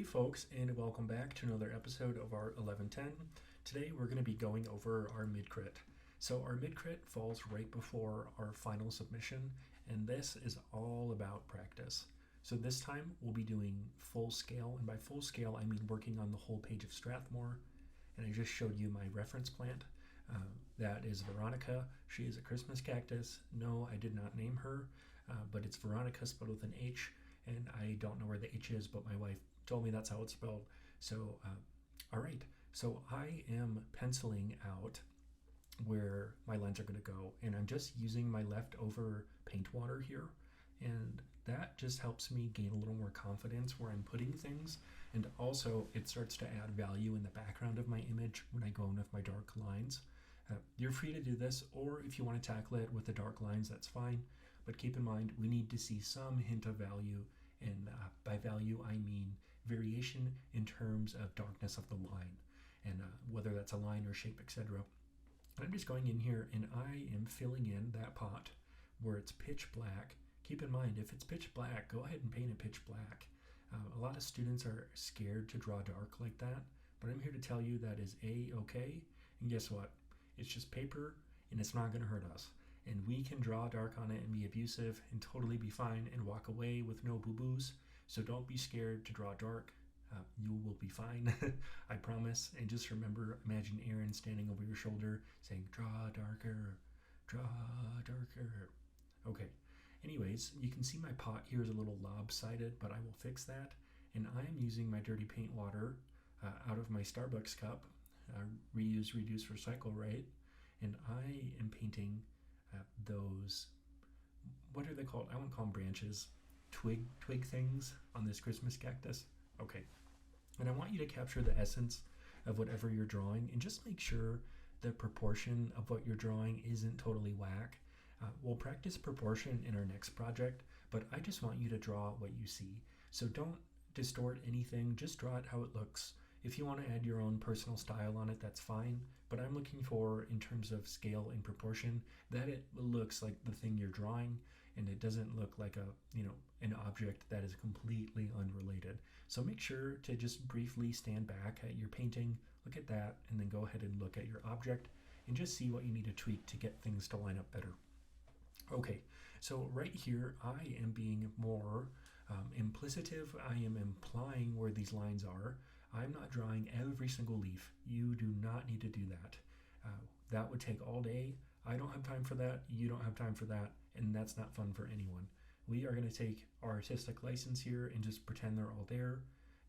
folks, and welcome back to another episode of our 1110. Today we're going to be going over our mid-crit. So our mid-crit falls right before our final submission, and this is all about practice. So this time we'll be doing full scale, and by full scale I mean working on the whole page of Strathmore. And I just showed you my reference plant. That is Veronica. She is a Christmas cactus. No, I did not name her, but it's Veronica spelled with an H. And I don't know where the H is, but my wife told me that's how it's spelled. So, all right. So I am penciling out where my lines are going to go, and I'm just using my leftover paint water here. And that just helps me gain a little more confidence where I'm putting things. And also, it starts to add value in the background of my image when I go in with my dark lines. You're free to do this, or if you want to tackle it with the dark lines, that's fine. But keep in mind, we need to see some hint of value. And by value, I mean variation in terms of darkness of the line, and whether that's a line or shape, etc. I'm just going in here and I am filling in that pot where it's pitch black. Keep in mind, if it's pitch black, go ahead and paint it pitch black. A lot of students are scared to draw dark like that, but I'm here to tell you that is A-okay. And guess what? It's just paper and it's not going to hurt us. And we can draw dark on it and be abusive and totally be fine and walk away with no boo-boos. So don't be scared to draw dark. You will be fine, I promise. And just remember, imagine Aaron standing over your shoulder saying, draw darker, draw darker. Okay, anyways, you can see my pot here is a little lopsided, but I will fix that. And I am using my dirty paint water out of my Starbucks cup, reuse, reduce, recycle, right? And I am painting those, what are they called? I want to call them branches, twig things on this Christmas cactus. Okay, and I want you to capture the essence of whatever you're drawing and just make sure the proportion of what you're drawing isn't totally whack. We'll practice proportion in our next project, but I just want you to draw what you see. So don't distort anything, just draw it how it looks. If you want to add your own personal style on it, that's fine. But I'm looking for, in terms of scale and proportion, that it looks like the thing you're drawing, and it doesn't look like an object that is completely unrelated. So make sure to just briefly stand back at your painting, look at that, and then go ahead and look at your object, and just see what you need to tweak to get things to line up better. Okay, so right here, I am being more implicitive. I am implying where these lines are. I'm not drawing every single leaf. You do not need to do that. That would take all day. I don't have time for that. You don't have time for that. And that's not fun for anyone. We are going to take our artistic license here and just pretend they're all there.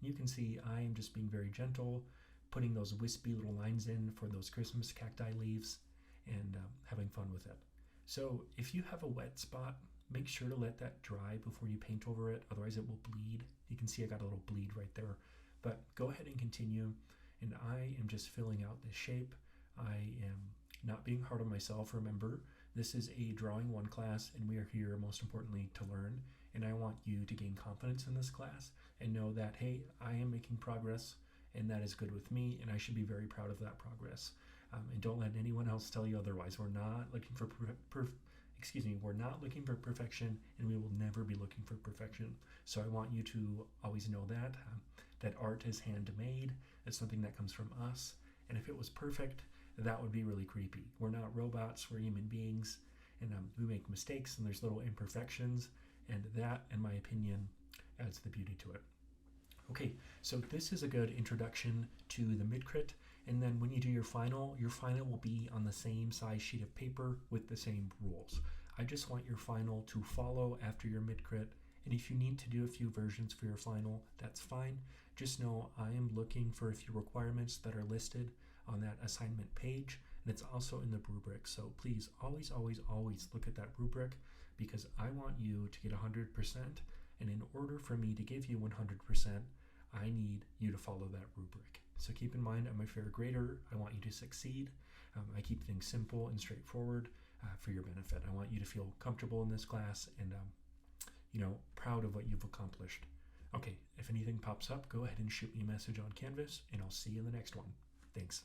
You can see I am just being very gentle, putting those wispy little lines in for those Christmas cacti leaves and having fun with it. So if you have a wet spot, make sure to let that dry before you paint over it. Otherwise it will bleed. You can see I got a little bleed right there. But go ahead and continue, and I am just filling out this shape. I am not being hard on myself. Remember, this is a Drawing 1 class, and we are here, most importantly, to learn. And I want you to gain confidence in this class and know that, hey, I am making progress, and that is good with me, and I should be very proud of that progress. And don't let anyone else tell you otherwise. We're not looking for we're not looking for perfection, and we will never be looking for perfection. So I want you to always know that. That art is handmade. It's something that comes from us. And if it was perfect, that would be really creepy. We're not robots, we're human beings. And we make mistakes and there's little imperfections. And that, in my opinion, adds the beauty to it. Okay, so this is a good introduction to the mid-crit. And then when you do your final will be on the same size sheet of paper with the same rules. I just want your final to follow after your mid-crit. And if you need to do a few versions for your final, that's fine. Just know I am looking for a few requirements that are listed on that assignment page, and it's also in the rubric. So please always, always, always look at that rubric, because I want you to get 100%. And in order for me to give you 100%, I need you to follow that rubric. So keep in mind, I'm a fair grader. I want you to succeed. I keep things simple and straightforward for your benefit. I want you to feel comfortable in this class and proud of what you've accomplished. Okay, if anything pops up, go ahead and shoot me a message on Canvas, and I'll see you in the next one. Thanks.